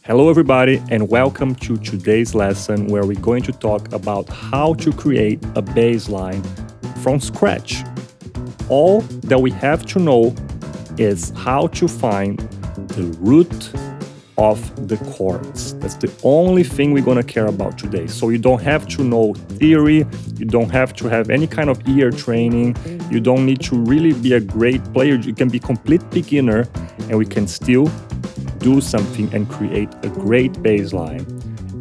Hello everybody and welcome to today's lesson where we're going to talk about how to create a bass line from scratch. All that we have to know is how to find the root of the chords. That's the only thing we're gonna care about today. So you don't have to know theory, you don't have to have any kind of ear training, you don't need to really be a great player, you can be complete beginner and we can still do something and create a great bass line.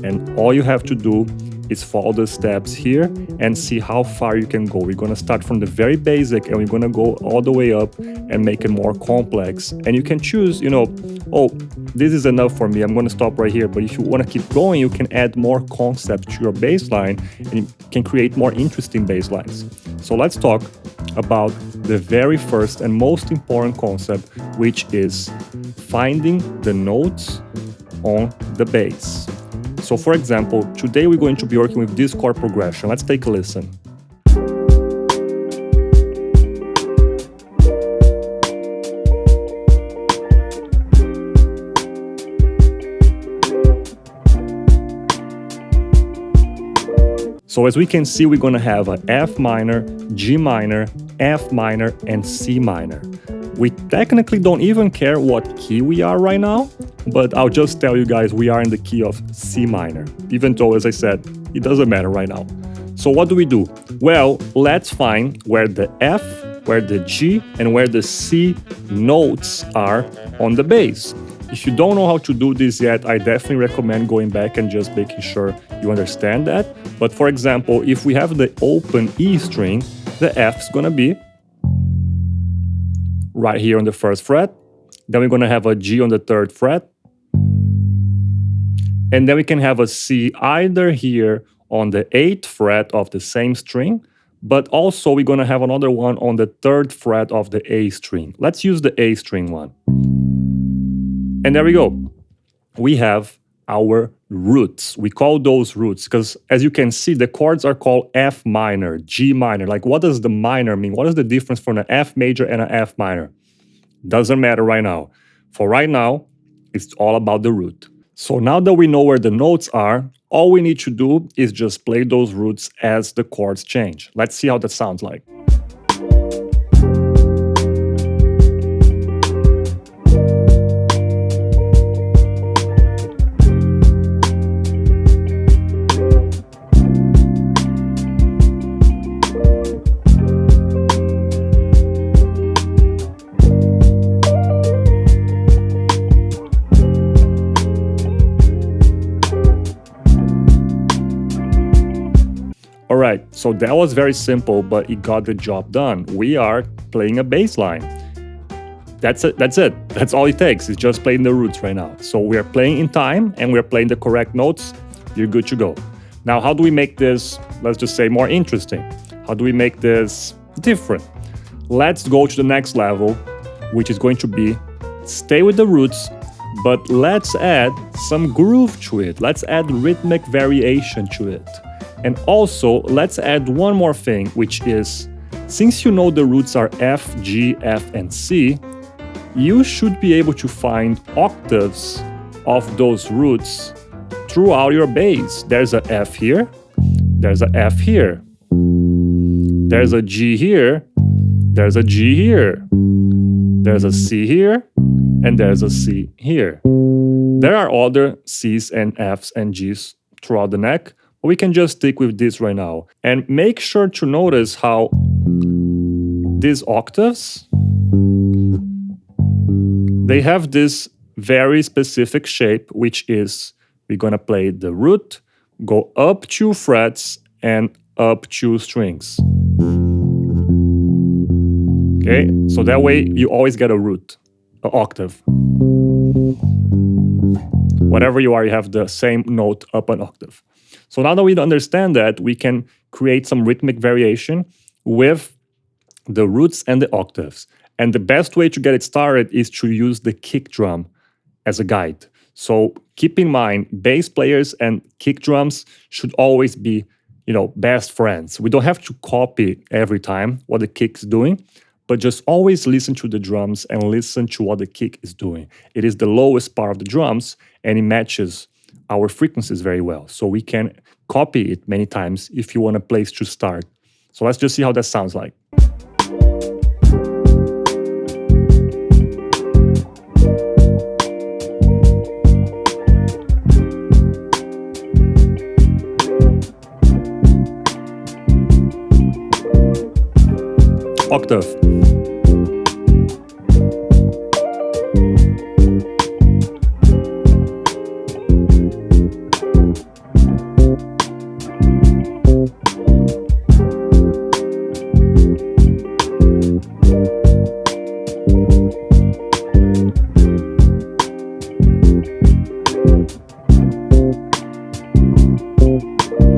And all you have to do is follow the steps here and see how far you can go. We're gonna start from the very basic and we're gonna go all the way up and make it more complex. And you can choose, oh, this is enough for me, I'm gonna stop right here. But if you wanna keep going, you can add more concept to your bass line and you can create more interesting bass lines. So let's talk about the very first and most important concept, which is finding the notes on the bass. So for example, today we're going to be working with this chord progression. Let's take a listen. So as we can see, we're going to have an F minor, G minor, F minor, and C minor. We technically don't even care what key we are right now, but I'll just tell you guys we are in the key of C minor, even though, as I said, it doesn't matter right now. So what do? Well, let's find where the F, where the G, and where the C notes are on the bass. If you don't know how to do this yet, I definitely recommend going back and just making sure you understand that. But for example, if we have the open E string, the F is gonna be right here on the first fret. Then we're gonna have a G on the third fret. And then we can have a C either here on the 8th fret of the same string, but also we're gonna have another one on the 3rd fret of the A string. Let's use the A string one. And there we go. We have our roots. We call those roots because, as you can see, the chords are called F minor, G minor. Like, what does the minor mean? What is the difference from an F major and an F minor? Doesn't matter right now. For right now, it's all about the root. So now that we know where the notes are, all we need to do is just play those roots as the chords change. Let's see how that sounds like. Alright, so that was very simple, but it got the job done. We are playing a bass line. That's it. That's all it takes. It's just playing the roots right now. So we are playing in time and we're playing the correct notes. You're good to go. Now, how do we make this, let's just say, more interesting? How do we make this different? Let's go to the next level, which is going to be stay with the roots, but let's add some groove to it. Let's add rhythmic variation to it. And also, let's add one more thing, which is, since you know the roots are F, G, F, and C, you should be able to find octaves of those roots throughout your bass. There's a F here, there's a F here, there's a G here, there's a G here, there's a C here, and there's a C here. There are other Cs and Fs and Gs throughout the neck. We can just stick with this right now. And make sure to notice how these octaves, they have this very specific shape, which is we're gonna play the root, go up 2 frets and up 2 strings. Okay, so that way you always get a root, an octave. Whatever you are, you have the same note up an octave. So now that we understand that, we can create some rhythmic variation with the roots and the octaves. And the best way to get it started is to use the kick drum as a guide. So keep in mind, bass players and kick drums should always be, best friends. We don't have to copy every time what the kick's doing, but just always listen to the drums and listen to what the kick is doing. It is the lowest part of the drums, and it matches our frequencies very well. So we can copy it many times if you want a place to start. So let's just see how that sounds like. Octave.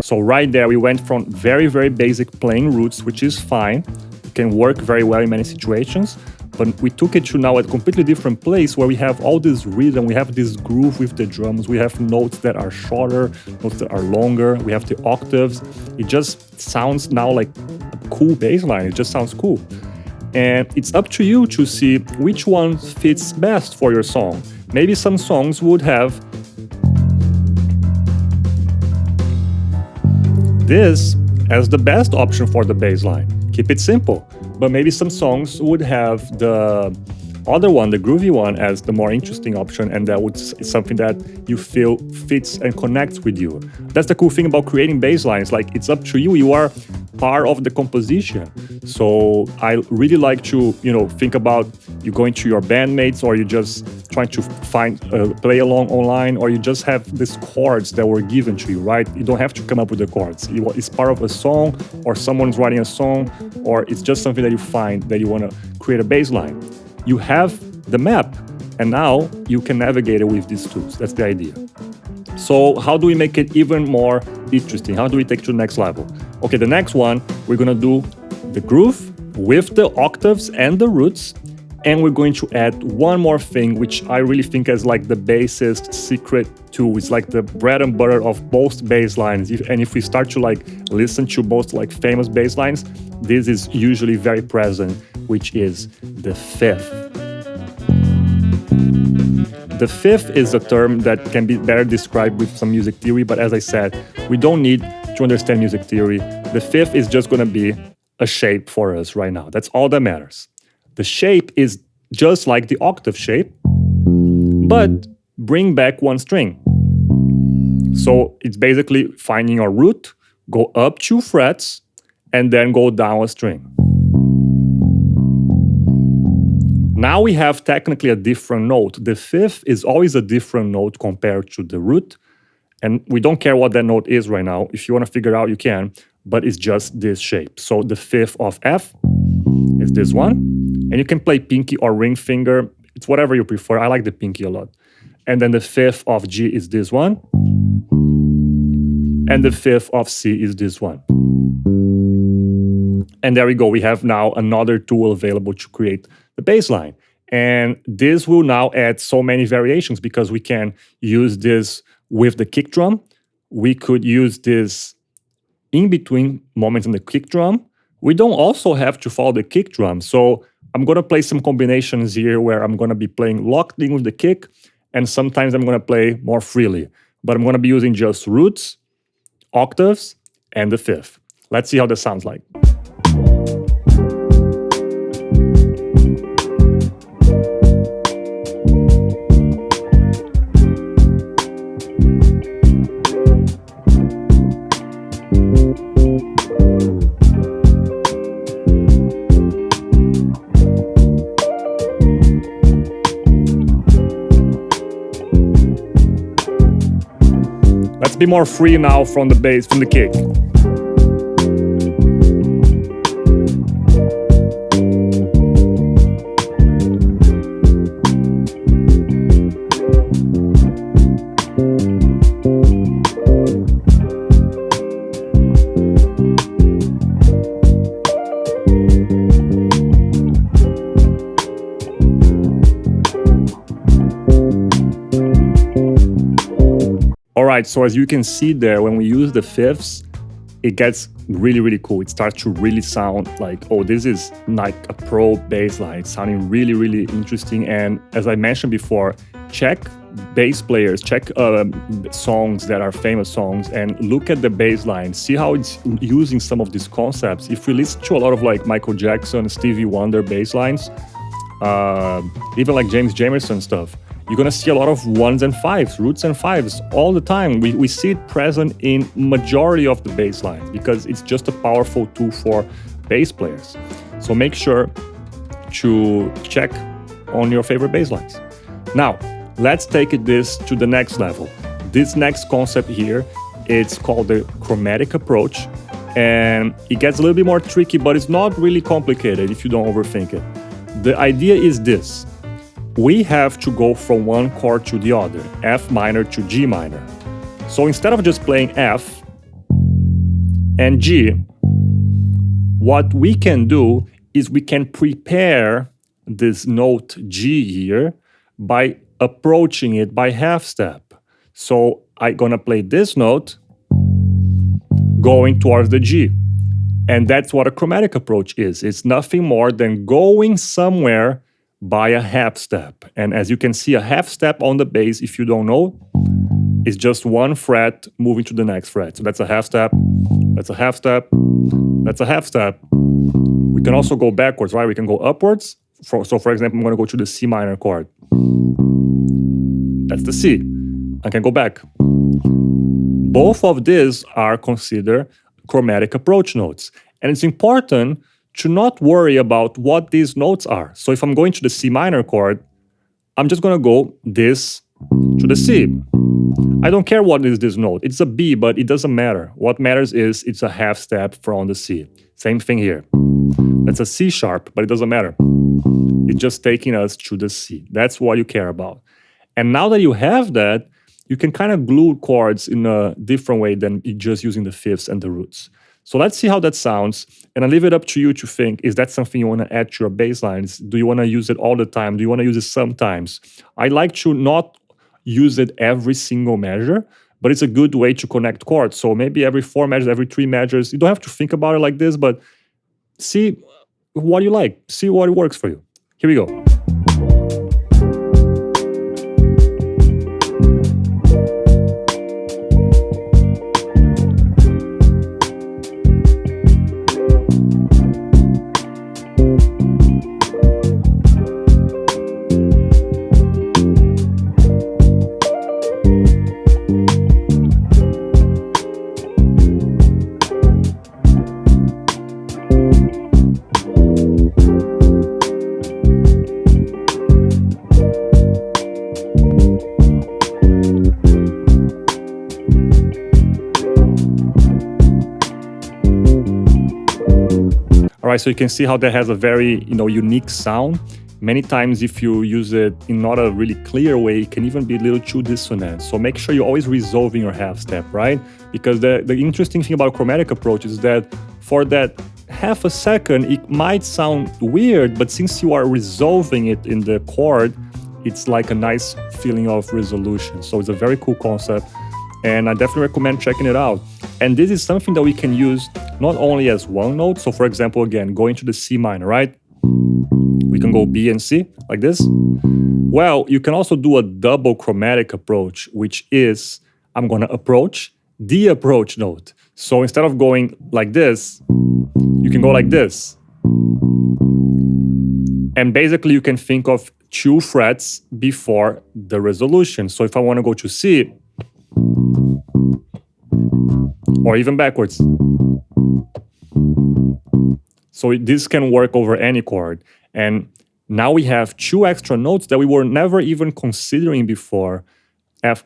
So right there, we went from very, very basic playing roots, which is fine. It can work very well in many situations. But we took it to now a completely different place where we have all this rhythm, we have this groove with the drums, we have notes that are shorter, notes that are longer, we have the octaves. It just sounds now like a cool bass line. It just sounds cool. And it's up to you to see which one fits best for your song. Maybe some songs would have this as the best option for the bass line. Keep it simple. But maybe some songs would have the other one, the groovy one, as the more interesting option, and that is something that you feel fits and connects with you. That's the cool thing about creating bass lines. Like, it's up to you. You are part of the composition. So I really like to, think about you going to your bandmates, or you just trying to find play along online, or you just have these chords that were given to you, right? You don't have to come up with the chords. It's part of a song, or someone's writing a song, or it's just something that you find that you want to create a bass line. You have the map, and now you can navigate it with these tools. That's the idea. So how do we make it even more interesting? How do we take it to the next level? Okay, the next one, we're gonna do the groove with the octaves and the roots, and we're going to add one more thing, which I really think is like the bassist secret tool. It's like the bread and butter of most bass lines. And if we start to listen to most famous bass lines, this is usually very present, which is the fifth. The fifth is a term that can be better described with some music theory, but as I said, we don't need to understand music theory. The fifth is just gonna be a shape for us right now. That's all that matters. The shape is just like the octave shape, but bring back one string. So it's basically finding a root, go up 2 frets, and then go down a string. Now we have technically a different note. The fifth is always a different note compared to the root, and we don't care what that note is right now. If you want to figure it out, you can, but it's just this shape. So the fifth of F is this one, and you can play pinky or ring finger. It's whatever you prefer. I like the pinky a lot. And then the fifth of G is this one, and the fifth of C is this one. And there we go. We have now another tool available to create the bass line. And this will now add so many variations because we can use this with the kick drum. We could use this in between moments in the kick drum. We don't also have to follow the kick drum. So I'm going to play some combinations here where I'm going to be playing locked in with the kick, and sometimes I'm going to play more freely. But I'm going to be using just roots, octaves, and the fifth. Let's see how this sounds like. Let's be more free now from the bass, from the kick. All right, so as you can see there, when we use the fifths, it gets really, really cool. It starts to really sound like, oh, this is like a pro bass line. It's sounding really, really interesting. And as I mentioned before, check bass players, check songs that are famous songs, and look at the bass line. See how it's using some of these concepts. If you listen to a lot of like Michael Jackson, Stevie Wonder bass lines, even like James Jamerson stuff, you're gonna see a lot of ones and fives, roots and fives all the time. We see it present in majority of the bass line because it's just a powerful tool for bass players. So make sure to check on your favorite bass lines. Now, let's take this to the next level. This next concept here, it's called the chromatic approach, and it gets a little bit more tricky, but it's not really complicated if you don't overthink it. The idea is this. We have to go from one chord to the other, F minor to G minor. So instead of just playing F and G, what we can do is we can prepare this note G here by approaching it by half step. So I'm gonna play this note going towards the G. And that's what a chromatic approach is. It's nothing more than going somewhere by a half step. And as you can see, a half step on the bass, if you don't know, is just one fret moving to the next fret. So that's a half step, that's a half step, that's a half step. We can also go backwards, right? We can go upwards. So for example, I'm gonna go to the C minor chord. That's the C. I can go back. Both of these are considered chromatic approach notes. And it's important to not worry about what these notes are. So if I'm going to the C minor chord, I'm just gonna go this to the C. I don't care what is this note. It's a B, but it doesn't matter. What matters is it's a half step from the C. Same thing here. That's a C sharp, but it doesn't matter. It's just taking us to the C. That's what you care about. And now that you have that, you can kind of glue chords in a different way than just using the fifths and the roots. So let's see how that sounds. And I leave it up to you to think, is that something you want to add to your bass lines? Do you want to use it all the time? Do you want to use it sometimes? I like to not use it every single measure, but it's a good way to connect chords. So maybe every 4 measures, every 3 measures. You don't have to think about it like this, but see what you like. See what works for you. Here we go. All right, so you can see how that has a very, unique sound. Many times if you use it in not a really clear way, it can even be a little too dissonant. So make sure you're always resolving your half step, right? Because the interesting thing about chromatic approach is that for that half a second, it might sound weird, but since you are resolving it in the chord, it's like a nice feeling of resolution. So it's a very cool concept, and I definitely recommend checking it out. And this is something that we can use not only as one note. So for example, again, going to the C minor, right? We can go B and C like this. Well, you can also do a double chromatic approach, which is I'm going to approach the approach note. So instead of going like this, you can go like this. And basically you can think of 2 frets before the resolution. So if I want to go to C, or even backwards. So this can work over any chord. And now we have 2 extra notes that we were never even considering before.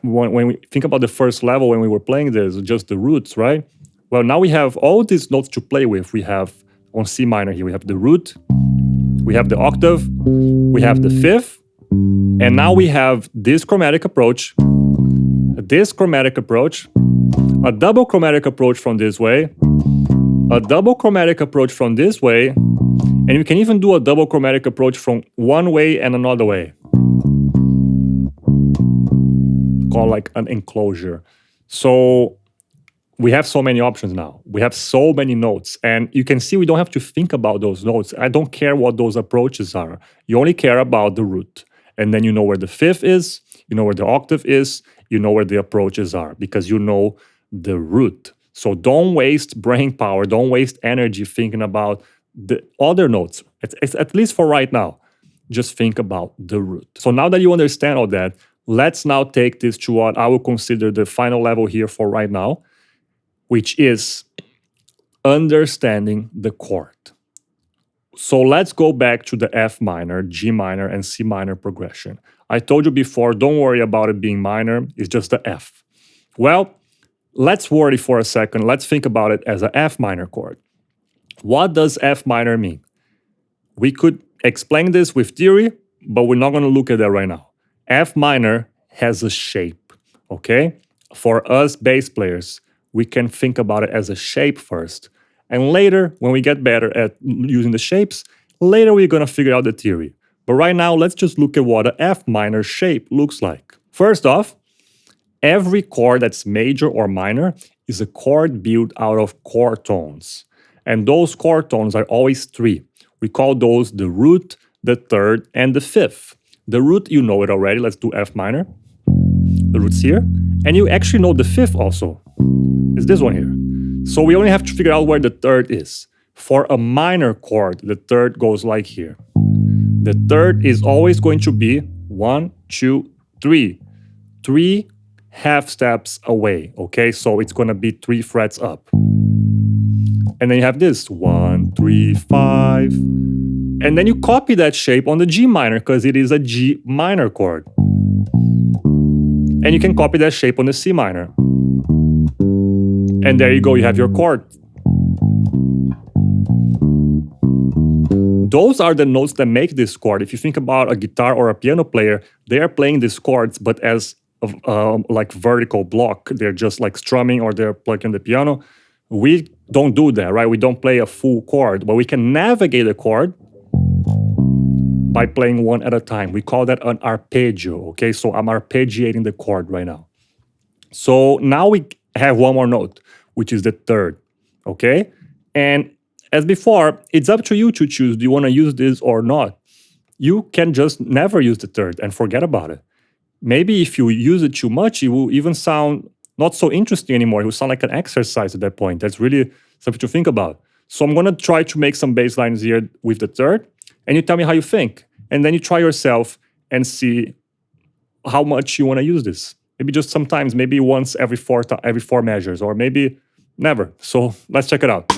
When we think about the first level, when we were playing this, just the roots, right? Well, now we have all these notes to play with. We have on C minor here, we have the root, we have the octave, we have the fifth, and now we have this chromatic approach, this chromatic approach, a double chromatic approach from this way, a double chromatic approach from this way, and you can even do a double chromatic approach from one way and another way. Called like an enclosure. So we have so many options now. We have so many notes. And you can see we don't have to think about those notes. I don't care what those approaches are. You only care about the root. And then you know where the fifth is, you know where the octave is, you know where the approaches are because you know the root. So don't waste brain power, don't waste energy thinking about the other notes. It's at least for right now. Just think about the root. So now that you understand all that, let's now take this to what I will consider the final level here for right now, which is understanding the chord. So let's go back to the F minor, G minor, and C minor progression. I told you before, don't worry about it being minor, it's just the F. Well, let's worry for a second. Let's think about it as an F minor chord. What does F minor mean? We could explain this with theory, but we're not going to look at that right now. F minor has a shape, okay? For us bass players, we can think about it as a shape first. And later, when we get better at using the shapes, later we're going to figure out the theory. But right now, let's just look at what an F minor shape looks like. First off, every chord that's major or minor is a chord built out of chord tones. And those chord tones are always three. We call those the root, the third, and the fifth. The root, you know it already. Let's do F minor. The root's here. And you actually know the fifth also. It's this one here. So we only have to figure out where the third is. For a minor chord, the third goes like here. The third is always going to be 1, 2, 3. 3 half steps away, okay? So it's going to be 3 frets up. And then you have this, 1, 3, 5. And then you copy that shape on the G minor because it is a G minor chord. And you can copy that shape on the C minor. And there you go, you have your chord. Those are the notes that make this chord. If you think about a guitar or a piano player, they are playing these chords, but as like vertical block. They're just like strumming or they're plugging the piano. We don't do that, right? We don't play a full chord, but we can navigate a chord by playing one at a time. We call that an arpeggio, okay? So I'm arpeggiating the chord right now. So now we have one more note, which is the third, okay? And as before, it's up to you to choose, do you want to use this or not? You can just never use the third and forget about it. Maybe if you use it too much, it will even sound not so interesting anymore. It will sound like an exercise at that point. That's really something to think about. So I'm going to try to make some bass lines here with the third, and you tell me how you think. And then you try yourself and see how much you want to use this. Maybe just sometimes, maybe once every four measures, or maybe never. So let's check it out.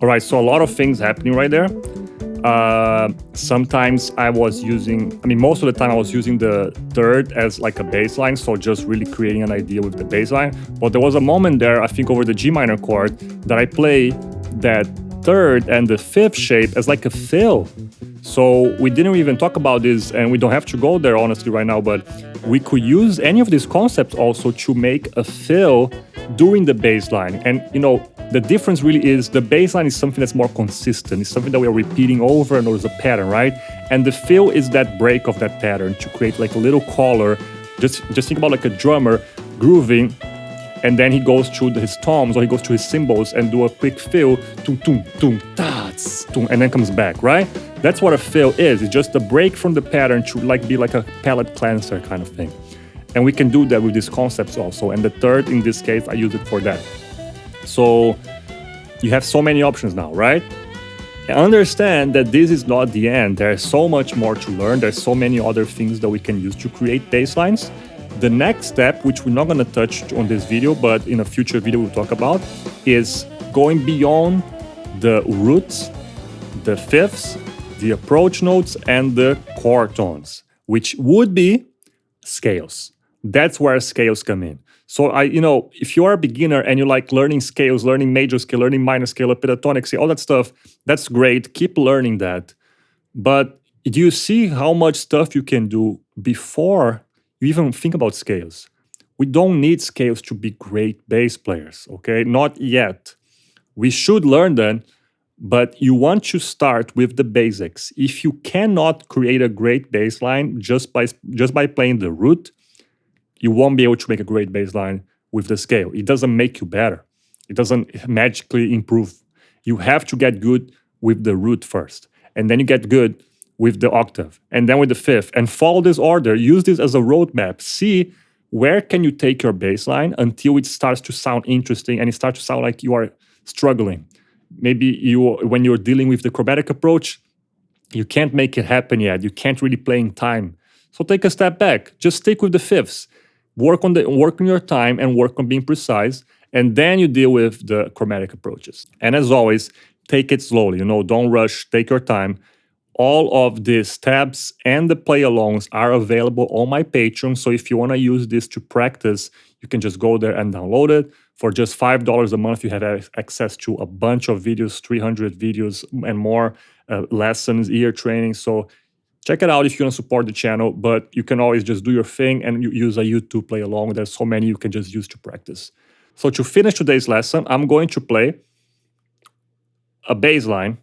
All right, so a lot of things happening right there. Sometimes I was using, most of the time I was using the third as like a bass line, so just really creating an idea with the bass line. But there was a moment there, I think over the G minor chord, that I play that third and the fifth shape as like a fill. So we didn't even talk about this, and we don't have to go there honestly right now, but we could use any of these concepts also to make a fill during the bass line. And the difference really is the bass line is something that's more consistent. It's something that we are repeating over and there's a pattern, right? And the fill is that break of that pattern to create like a little color. Just think about like a drummer grooving, and then he goes through his toms or he goes through his cymbals and do a quick fill, tum, tum, tum, tats, tum, and then comes back, right? That's what a fill is. It's just a break from the pattern to be like a palette cleanser kind of thing. And we can do that with these concepts also. And the third, in this case, I use it for that. So you have so many options now, right? Understand that this is not the end. There's so much more to learn. There's so many other things that we can use to create basslines. The next step, which we're not going to touch on this video, but in a future video we'll talk about, is going beyond the roots, the fifths, the approach notes, and the chord tones, which would be scales. That's where scales come in. So if you are a beginner and you like learning scales, learning major scale, learning minor scale, pentatonic scale, all that stuff, that's great. Keep learning that. But do you see how much stuff you can do before you even think about scales? We don't need scales to be great bass players, okay? Not yet. We should learn them, but you want to start with the basics. If you cannot create a great bass line just by playing the root, you won't be able to make a great bass line with the scale. It doesn't make you better. It doesn't magically improve. You have to get good with the root first, and then you get good with the octave, and then with the fifth, and follow this order. Use this as a roadmap. See where can you take your bass line until it starts to sound interesting and it starts to sound like you are struggling. Maybe when you're dealing with the chromatic approach, you can't make it happen yet. You can't really play in time. So take a step back. Just stick with the fifths. Work on your time and work on being precise, and then you deal with the chromatic approaches. And as always, take it slowly. Don't rush. Take your time. All of these tabs and the play-alongs are available on my Patreon. So if you want to use this to practice, you can just go there and download it. For just $5 a month, you have access to a bunch of videos, 300 videos and more, lessons, ear training. So check it out if you want to support the channel, but you can always just do your thing and you use a YouTube play along. There's so many you can just use to practice. So to finish today's lesson, I'm going to play a bass line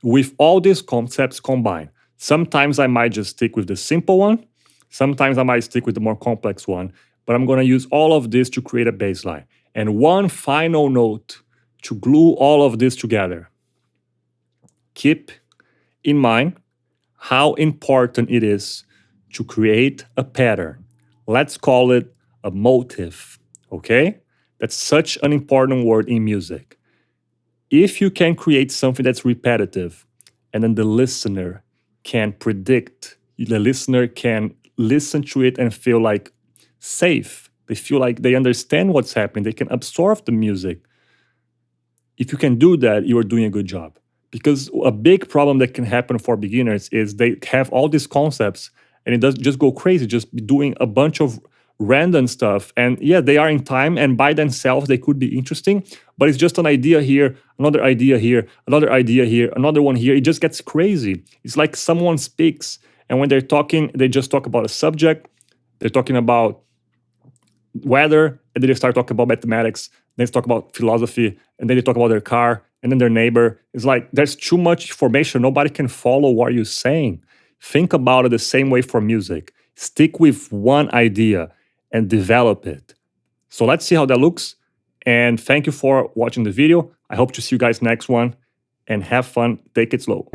with all these concepts combined. Sometimes I might just stick with the simple one. Sometimes I might stick with the more complex one, but I'm going to use all of this to create a bass line. And one final note to glue all of this together. Keep in mind how important it is to create a pattern. Let's call it a motif, okay? That's such an important word in music. If you can create something that's repetitive, and then the listener can predict, the listener can listen to it and feel like safe. They feel like they understand what's happening. They can absorb the music. If you can do that, you are doing a good job. Because a big problem that can happen for beginners is they have all these concepts and it does just go crazy, just doing a bunch of random stuff. And yeah, they are in time and by themselves they could be interesting, but it's just an idea here, another idea here, another idea here, another one here. It just gets crazy. It's like someone speaks and when they're talking, they just talk about a subject. They're talking about weather and then they start talking about mathematics. Then they talk about philosophy and then they talk about their car. And then their neighbor. It's like there's too much information. Nobody can follow what you're saying. Think about it the same way for music. Stick with one idea and develop it. So let's see how that looks. And thank you for watching the video. I hope to see you guys next one. And have fun. Take it slow.